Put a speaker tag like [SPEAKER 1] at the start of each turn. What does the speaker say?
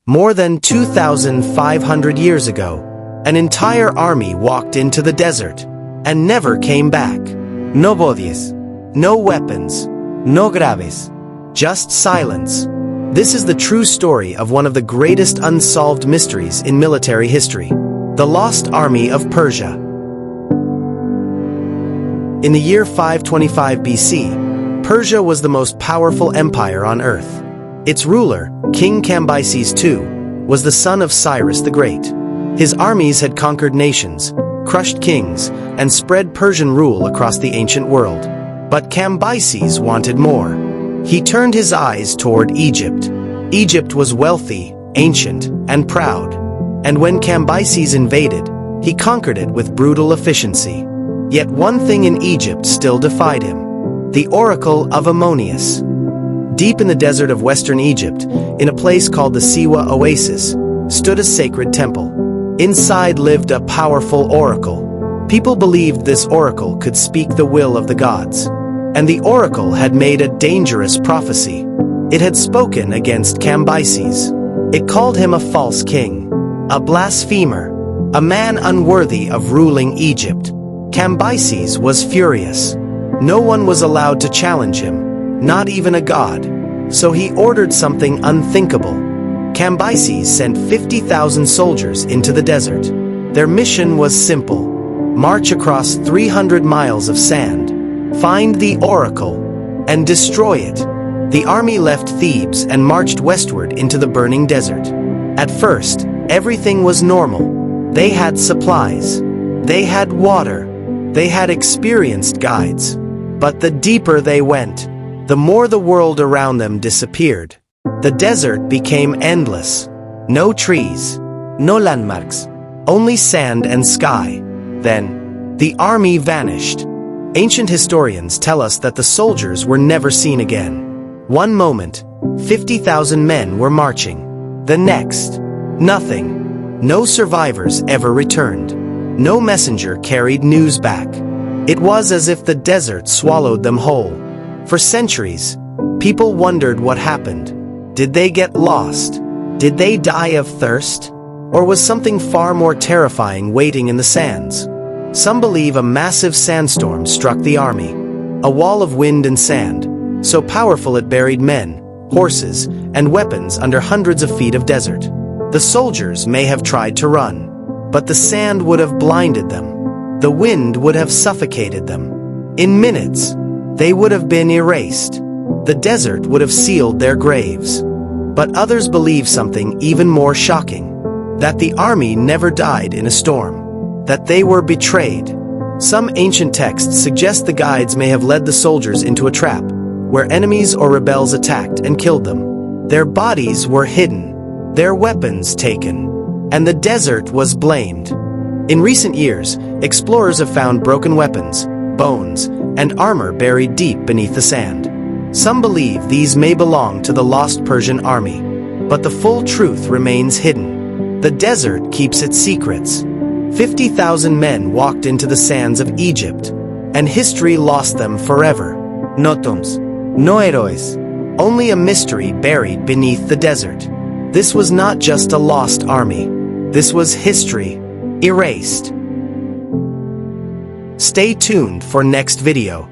[SPEAKER 1] More than 2,500 years ago, an entire army walked into the desert and never came back. No bodies, no weapons, no graves, just silence. This is the true story of one of the greatest unsolved mysteries in military history, the Lost Army of Persia. In the year 525 BC, Persia was the most powerful empire on earth. Its ruler, King Cambyses II, was the son of Cyrus the Great. His armies had conquered nations, crushed kings, and spread Persian rule across the ancient world. But Cambyses wanted more. He turned his eyes toward Egypt. Egypt was wealthy, ancient, and proud. And when Cambyses invaded, he conquered it with brutal efficiency. Yet one thing in Egypt still defied him: the Oracle of Ammonius. Deep in the desert of western Egypt, in a place called the Siwa Oasis, stood a sacred temple. Inside lived a powerful oracle. People believed this oracle could speak the will of the gods. And the oracle had made a dangerous prophecy. It had spoken against Cambyses. It called him a false king, a blasphemer, a man unworthy of ruling Egypt. Cambyses was furious. No one was allowed to challenge him, not even a god. So he ordered something unthinkable. Cambyses sent 50,000 soldiers into the desert. Their mission was simple: march across 300 miles of sand, find the oracle, and destroy it. The army left Thebes and marched westward into the burning desert. At first, everything was normal. They had supplies. They had water. They had experienced guides. But the deeper they went, the more the world around them disappeared. The desert became endless. No trees, no landmarks, only sand and sky. Then, the army vanished. Ancient historians tell us that the soldiers were never seen again. One moment, 50,000 men were marching. The next, nothing. No survivors ever returned. No messenger carried news back. It was as if the desert swallowed them whole. For centuries, people wondered what happened. Did they get lost? Did they die of thirst? Or was something far more terrifying waiting in the sands? Some believe a massive sandstorm struck the army. A wall of wind and sand, so powerful it buried men, horses, and weapons under hundreds of feet of desert. The soldiers may have tried to run, but the sand would have blinded them. The wind would have suffocated them. In minutes, they would have been erased. The desert would have sealed their graves. But others believe something even more shocking: that the army never died in a storm, that they were betrayed. Some ancient texts suggest the guides may have led the soldiers into a trap, where enemies or rebels attacked and killed them. Their bodies were hidden, their weapons taken, and the desert was blamed. In recent years, explorers have found broken weapons, bones, and armor buried deep beneath the sand. Some believe these may belong to the lost Persian army, but the full truth remains hidden. The desert keeps its secrets. 50,000 men walked into the sands of Egypt, and history lost them forever. No tombs, no heroes, only a mystery buried beneath the desert. This was not just a lost army. This was history, erased. Stay tuned for next video.